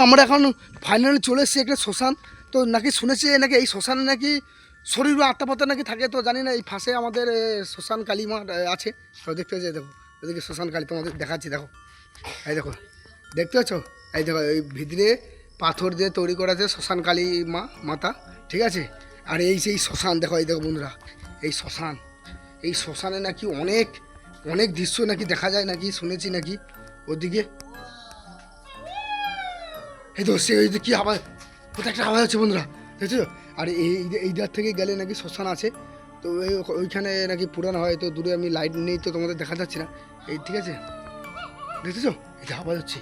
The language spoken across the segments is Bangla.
আমরা এখন ফাইনালি চলে এসেছি একটা শ্মশান। তো নাকি শুনেছি নাকি এই শ্মশানে নাকি শরীর ও আত্মাপাতা নাকি থাকে, তো জানি না। এই পাশে আমাদের শ্মশান কালী মা আছে, তো দেখতে যাই। দেখো ওদিকে শ্মশান কালী তোমাদের দেখাচ্ছি, দেখো এই দেখো, দেখতে পাচ্ছ? এই দেখো এই ভিতরে পাথর দিয়ে তৈরি করা আছে শ্মশান কালী মাতা, ঠিক আছে। আর এই সেই শ্মশান, দেখো এই দেখো বন্ধুরা, এই শ্মশান, এই শ্মশানে নাকি অনেক অনেক দৃশ্য নাকি দেখা যায় নাকি, শুনেছি নাকি ওদিকে। এই তো সে ওই কি আওয়াজ, কোথায় একটা আওয়াজ হচ্ছে বন্ধুরা, দেখছো? আর এই ধার থেকে গেলে নাকি শ্মশান আছে, তো ওইখানে নাকি পুরানো হয়। তো দূরে আমি লাইট নেই তো তোমাদের দেখা যাচ্ছে না, এই ঠিক আছে, দেখতেছো? এটা আওয়াজ হচ্ছে,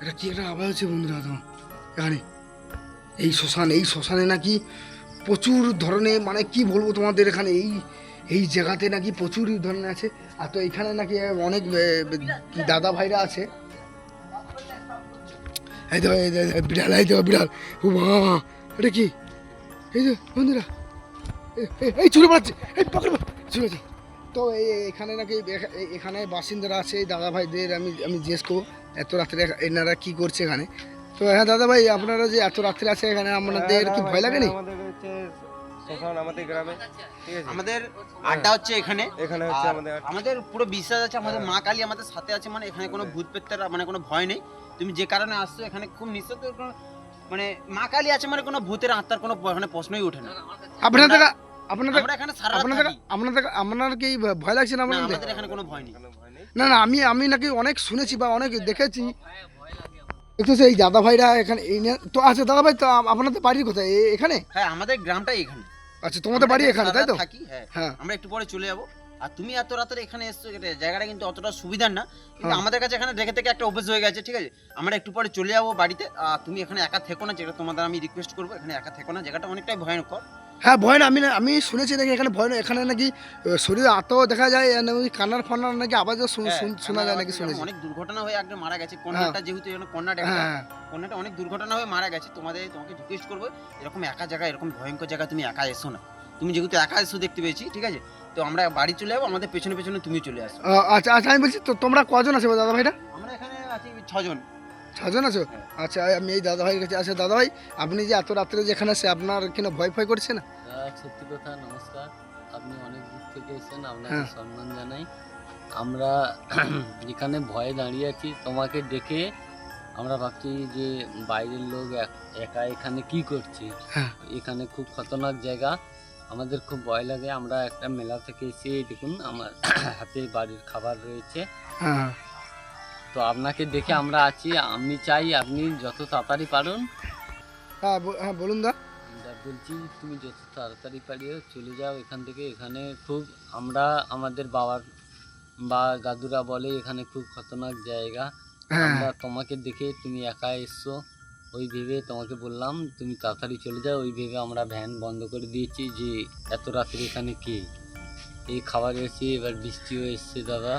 এটা কি একটা আওয়াজ হচ্ছে বন্ধুরা তোমার এখানে। এই শ্মশানে নাকি প্রচুর ধরনের, মানে কি বলবো তোমাদের, এখানে এই জায়গাতে নাকি প্রচুর ধরনের আছে। আর তো এখানে নাকি অনেক দাদা ভাইরা আছে। এই তো বিড়াল, এই তো বিড়াল, ও মা, এটা কি? এই যে বন্ধুরা, এই চুরে পাচ্ছে, এই পকড় চলে যা। তো এখানে নাকি এখানে বাসিন্দারা আছে, এই দাদা ভাইদের আমি জিজ্ঞেস করবো এত রাত্রে এনারা কি করছে এখানে। তো হ্যাঁ দাদা ভাই, আপনারা যে এত রাত্রে আছে এখানে, আপনাদের কি ভয় লাগেনি? আমাদের গ্রামে ঠিক আছে, আমাদের আড্ডা হচ্ছে এখানে হচ্ছে আমাদের পুরো বিশ্বাস আছে, আমাদের মা কালী আমাদের সাথে আছে, মানে এখানে কোনো ভূত পেত্তার মানে কোনো ভয় নেই। তুমি যে কারণে আসছো এখানে খুব নিশ্চিত, মানে মা কালী আছে, মানে কোনো ভূতের আত্মার কোনো এখানে প্রশ্নই ওঠে না। আপনাদের আমরা এখানে সারা রাত থাকি। আপনার কি ভয় লাগছে না? না, আপনাদের আমাদের এখানে কোনো ভয় নেই। না না, আমি নাকি অনেক শুনেছি বা অনেক দেখেছি। দেখতেছো এই দাদা ভাইরা এখানে তো আচ্ছা দাদা ভাই, তো আপনাদের বাড়ি কোথায় এখানে? হ্যাঁ, আমাদের গ্রামটাই এখানে। আচ্ছা তোমাদের বাড়ি এখানে, তাই তো? থাকি, হ্যাঁ। হ্যাঁ, আমরা একটু পরে চলে যাবো। আর তুমি এত রাতের এখানে এসছো, জায়গাটা কিন্তু অতটা সুবিধার না, কিন্তু আমাদের কাছে এখানে দেখে থেকে একটা অভ্যাস হয়ে গেছে, ঠিক আছে। আমরা একটু পরে চলে যাবো বাড়িতে। তুমি এখানে একা থেকো না, যেটা তোমাদের আমি রিকোয়েস্ট করবো, এখানে একা থেকো না, জায়গাটা অনেকটাই ভয়ানকর। হ্যাঁ ভয় না, আমি শুনেছি নাকি এখানে ভয় না, এখানে নাকি শরীরে আত্মাও দেখা যায়, নাকি কান্নার ফান্নার নাকি আওয়াজও শোনা যায় নাকি, শুনেছি। অনেক দুর্ঘটনা হয়ে একদম মারা গেছে কন্যাটা, যেহেতু কন্যাটা কন্যাটা অনেক দুর্ঘটনা হয়ে মারা গেছে। তোমাকে রিকোয়েস্ট করবো, এরকম একা জায়গা, এরকম ভয়ঙ্কর জায়গা তুমি একা এসো না। তুমি যেহেতু একা এসো দেখতে পেয়েছি, ঠিক আছে, তো আমরা বাড়ি চলে যাবো, আমাদের পেছনে পেছনে তুমি চলে আসো। আচ্ছা আচ্ছা, আমি বলছি তো তোমরা কজন আছো দাদা ভাইরা? আমরা এখানে আছি 6 জন। 6 জন আছো? আচ্ছা, আমি এই দাদা ভাইয়ের কাছে। আচ্ছা দাদা ভাই, আপনি যে এত রাত্রে যেখানে আছে, আপনার কিনা ভয় করছে না? সত্যি কথা, নমস্কার। আপনি অনেক দূর থেকে এসেছেন, আপনাকে সম্মান জানাই। আমরা এখানে ভয়ে দাঁড়িয়ে আছি, তোমাকে দেখে আমরা ভাবছি যে বাইরের লোক একা এখানে কি করছে। এখানে খুব খতরনাক জায়গা, আমাদের খুব ভয় লাগে। আমরা একটা মেলা থেকে এসে দেখুন আমার হাতে বাড়ির খাবার রয়েছে, তো আপনাকে দেখে আমরা আছি। আমি চাই আপনি যত তাড়াতাড়ি পারুন। হ্যাঁ বলুন দা। বলছি তুমি যত তাড়াতাড়ি পারিও চলে যাও এখান থেকে। এখানে খুব আমাদের বাবার বা দাদুরা বলে এখানে খুব খতরনাক জায়গা। আমরা তোমাকে দেখে তুমি একা এসছো, ওই ভেবে তোমাকে বললাম তুমি তাড়াতাড়ি চলে যাও। ওই ভেবে আমরা ভ্যান বন্ধ করে দিয়েছি যে এত রাত্রে এখানে কে। এই খাবার এসেছে, এবার বৃষ্টিও এসছে দাদা।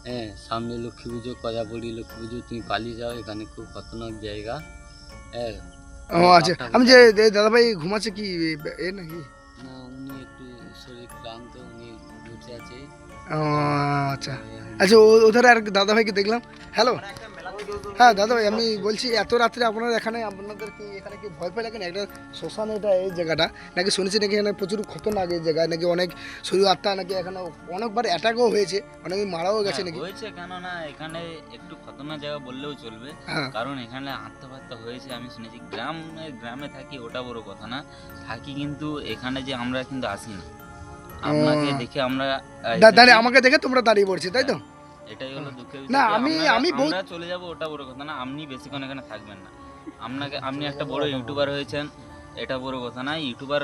হ্যাঁ, সামনে লক্ষ্মী পুজো, কজাবড়ি লক্ষ্মী পুজো, তুমি পালিয়ে যাও, এখানে খুব খতরনাক জায়গা। হ্যাঁ। ও আচ্ছা, আমি যে দাদা ভাই ঘুমাচ্ছে কি নাকি? না, উনি একটু শরীর ক্লান্ত, উনি বসে আছে। ও আচ্ছা আচ্ছা, ওধারে আর দাদা ভাইকে দেখলাম। হ্যালো, হ্যাঁ দাদা ভাই, আমি বলছি এত রাত্রে আপনারা এখানে, আপনাদের কি এখানে কি ভয় লাগে না? একটা শ্মশান এটা, এই জায়গাটা নাকি শুনেছি নাকি এখানে প্রচুর খতরনাক এই জায়গায়, নাকি অনেক শরীর আত্মা নাকি এখানে অনেকবার অ্যাটাকও হয়েছে, অনেকে মারাও গেছে নাকি? হয়েছে, কেননা এখানে একটু খতরনাক জায়গা বললেও চলবে, কারণ এখানে আত্মহত্যা হয়েছে আমি শুনেছি। গ্রামে থাকি ওটা বড় কথা না, থাকি কিন্তু এখানে যে আমরা কিন্তু আসি না। আপনাকে দেখে আমরা আমাকে দেখে তোমরা দাঁড়িয়ে পড়ছে, তাই তো? এটাই হলো দুঃখের না, বিষয়। আমরা চলে যাব ওটা বড় কথা না, আপনি বেশিক্ষণ এখানে থাকবেন না। আপনি একটা বড় ইউটিউবার হয়েছেন, এটা বড় কথা না। ইউটিউবার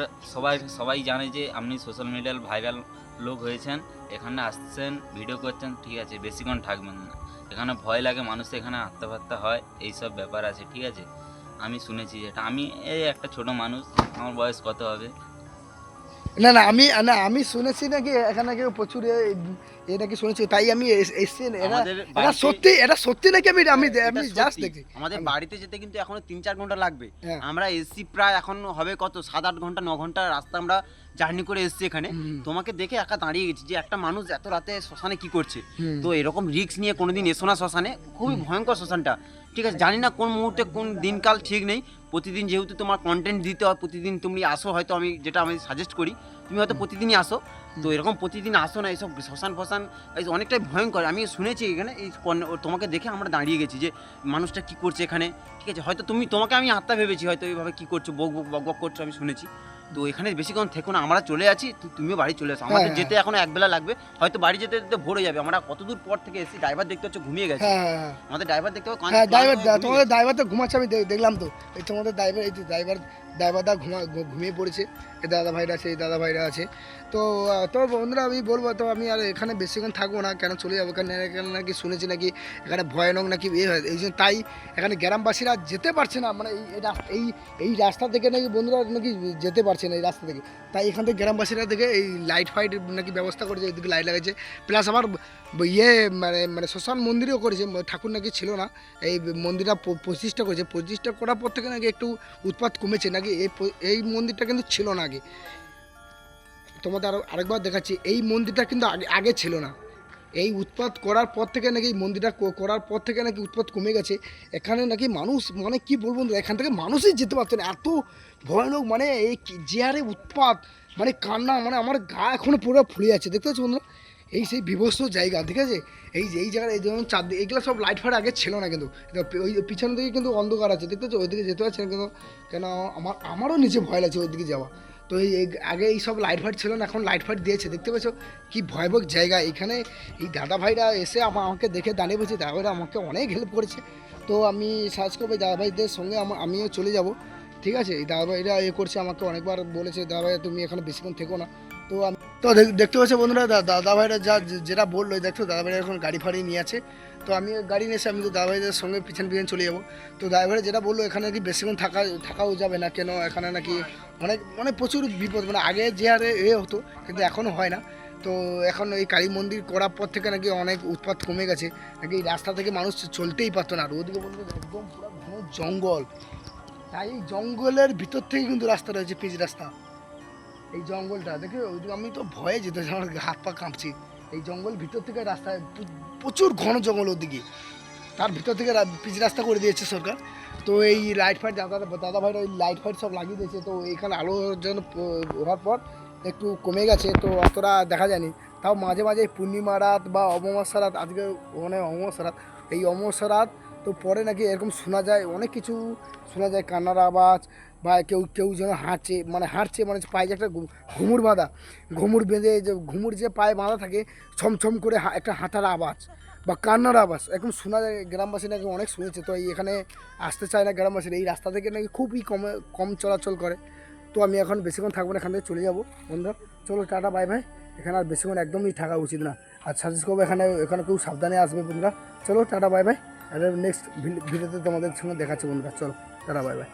সবাই জানে যে আপনি সোশ্যাল মিডিয়ায় ভাইরাল লোক হয়েছেন, এখানে আসছেন, ভিডিও করছেন, ঠিক আছে, বেশিক্ষণ থাকবেন না। এখানে ভয় লাগে, মানুষ এখানে আত্মহত্যা হয়, এইসব ব্যাপার আছে, ঠিক আছে। আমি শুনেছি যেটা, আমি এই একটা ছোট মানুষ, আমার বয়স কত হবে? না আমি শুনেছি নাকি এখানে নাকি প্রচুর এ নাকি শুনেছি, তাই আমি এসছি। এটা সত্যি নাকি? আমি জাস্ট দেখি। আমাদের বাড়িতে যেতে কিন্তু এখনো 3-4 ঘন্টা লাগবে। আমরা এসছি প্রায়, এখন হবে কত 7-8 ঘন্টা 9 ঘন্টা রাস্তা আমরা জার্নি করে এসছি এখানে। তোমাকে দেখে একা দাঁড়িয়ে গেছি যে একটা মানুষ এত রাতে শ্মশানে কি করছে। তো এরকম রিস্ক নিয়ে কোনোদিন এসো না শ্মশানে, খুবই ভয়ঙ্কর শ্মশানটা, ঠিক ঠিক আছে, জানি না কোন মুহূর্তে কোন দিনকাল ঠিক নেই। প্রতিদিন যেহেতু তোমার কন্টেন্ট দিতে হয়, প্রতিদিন তুমি আসো, হয়তো আমি সাজেস্ট করি তুমি হয়তো প্রতিদিনই আসো। তো এরকম প্রতিদিন আসো না, এইসব শ্মশান ফশান এই অনেকটাই ভয়ঙ্কর। আমি শুনেছি এখানে এই তোমাকে দেখে আমরা দাঁড়িয়ে গেছি যে মানুষটা কি করছে এখানে, ঠিক আছে। হয়তো তোমাকে আমি আত্মা ভেবেছি, হয়তো এইভাবে কি করছো, বক বক করছো, আমি শুনেছি। তো এখানে বেশিক্ষণ থেকো না, আমরা চলে আছি, তুমিও বাড়ি চলে আসো। আমাদের যেতে এখন একবেলা লাগবে, হয়তো বাড়ি যেতে যেতে ভোরে যাবে। আমরা কতদূর পর থেকে এসেছি, ড্রাইভার দেখতে হচ্ছে ঘুমিয়ে গেছে। হ্যাঁ আমাদের ড্রাইভার দেখতে পাবো হ্যাঁ ড্রাইভার, তোমাদের ড্রাইভার তো ঘুমাচ্ছে, আমি দেখলাম তো। এই তোমাদের ড্রাইভার, এই ড্রাইভারটা ঘুমিয়ে পড়েছে। এই দাদা ভাইরা আছে, এই দাদা ভাইরা আছে। তো বন্ধুরা আমি বলবো, তো আমি আর এখানে বেশিক্ষণ থাকবো না, কেন চলে যাবো। এখানে নাকি শুনেছি নাকি এখানে ভয়ানক নাকি হয়, এই জন্য তাই এখানে গ্রামবাসীরা যেতে পারছে না। মানে এই রাস্তা থেকে নাকি বন্ধুরা নাকি যেতে পারছে না এই রাস্তা থেকে। তাই এখান থেকে গ্রামবাসীরা থেকে এই লাইট ফাইট নাকি ব্যবস্থা করেছে, এইদিকে লাইট লাগাইছে। প্লাস আবার মানে শ্মশান মন্দিরও করেছে, ঠাকুর নাকি ছিল না, এই মন্দিরটা প্রতিষ্ঠা করেছে। প্রতিষ্ঠা করার পর থেকে নাকি একটু উৎপাত কমেছে নাকি। এই মন্দিরটা কিন্তু ছিল না আগে, তোমাদের আরেকবার দেখাচ্ছি। এই মন্দিরটা কিন্তু আগে ছিল না। এই উৎপাত করার পর থেকে নাকি এই মন্দিরটা করার পর থেকে নাকি উৎপাত কমে গেছে। এখানে নাকি মানুষ, মানে কি বলবো, এখান থেকে মানুষই যেতে পারতো না, এত ভয়ানক। মানে এই যে হারে উৎপাত, মানে কান্না, মানে আমার গা এখনো পুরো ফুলে যাচ্ছে, দেখতে পাচ্ছি বন্ধুরা। এই সেই বিভৎস জায়গা, ঠিক আছে। এই জায়গায় এই যেমন চারদিকে এইগুলো সব লাইট ফাইট আগে ছিল না, কিন্তু ওই পিছন দিকে কিন্তু অন্ধকার আছে, দেখতে পাচ্ছি। ওইদিকে যেতে পারছি না কিন্তু, কেন আমারও নিচে ভয় লাগছে ওইদিকে যাওয়া। তো আগে এই সব লাইট ফাইট ছিল না, এখন লাইট ফাইট দিয়েছে, দেখতে পাচ্ছ কি ভয়াবহ জায়গা। এখানে এই দাদা ভাইরা এসে আমাকে দেখে দাঁড়িয়ে বলছে, দাদা ভাইরা আমাকে অনেক হেল্প করেছে। তো আমি সার্চ করবো দাদা ভাইদের সঙ্গে, আমিও চলে যাব, ঠিক আছে। এই দাদা ভাইরা করছে, আমাকে অনেকবার বলেছে, দাদা ভাই তুমি এখানে বেশিক্ষণ থেকো না। তো আমি দেখতে পাচ্ছি বন্ধুরা, দাদা ভাইরা যেটা বললো, দেখো দাদা ভাইরা এখন গাড়ি ফাড়ি নিয়ে আছে। তো আমি গাড়ি নিয়ে এসে আমি তো দাদা ভাইদের সঙ্গে পিছন চলে যাবো। তো দাদা ভাইরা যেটা বললো, এখানে নাকি বেশিক্ষণ থাকাও যাবে না, কেন এখানে নাকি অনেক প্রচুর বিপদ। মানে আগে যে হারে হতো, কিন্তু এখনও হয় না। তো এখন এই কালী মন্দির করার পর থেকে নাকি অনেক উৎপাত কমে গেছে, নাকি এই রাস্তা থেকে মানুষ চলতেই পারতো না। আর ওদিকে বলতে একদম পুরো ঘন জঙ্গল, তাই এই জঙ্গলের ভিতর থেকে কিন্তু রাস্তা রয়েছে, পিচ রাস্তা। এই জঙ্গলটা দেখে ওইদিকে আমি তো ভয়ে যেতে, আমার হাত পা কাঁপছি। এই জঙ্গল ভিতর থেকে রাস্তায় প্রচুর ঘন জঙ্গল, ওদিকে তার ভিতর থেকে পিচ রাস্তা করে দিয়েছে সরকার। তো এই লাইট ফাইট দাদা ভাইরা ওই লাইট ফাইট সব লাগিয়ে দিয়েছে। তো এখানে আলো জন্য হওয়ার পর একটু কমে গেছে, তো অতটা দেখা যায়নি। তাও মাঝে মাঝে পূর্ণিমা রাত বা অমাবস্যা রাত, আজকে ওখানে অমাবস্যা রাত, এই অমাবস্যা রাত তো পরে নাকি এরকম শোনা যায়, অনেক কিছু শোনা যায়, কান্নার আওয়াজ, বা কেউ যেন হাঁটছে মানে পায়ে যে একটা ঘুমুর বেঁধে, যে ঘুমুর যে পায়ে বাঁধা থাকে, ছমছম করে একটা হাঁটার আওয়াজ বা কান্নার আওয়াজ এরকম শোনা যায়। গ্রামবাসী নাকি অনেক শুনেছে। তো এখানে আসতে চায় না গ্রামবাসীরা, এই রাস্তা থেকে নাকি খুবই কম চলাচল করে। তো আমি এখন বেশিক্ষণ থাকবো না, এখান থেকে চলে যাবো বন্ধুরা। চলো টাটা বাই ভাই। এখানে আর বেশিক্ষণ একদমই থাকা উচিত না। আর সাজেস্ট করবো এখানে কেউ সাবধানে আসবে বন্ধুরা। চলো টাটা বাই ভাই। আর নেক্সট ভিডিওতে তোমাদের সঙ্গে দেখাচ্ছি বন্ধুরা। চলো টাটা বাই বাই।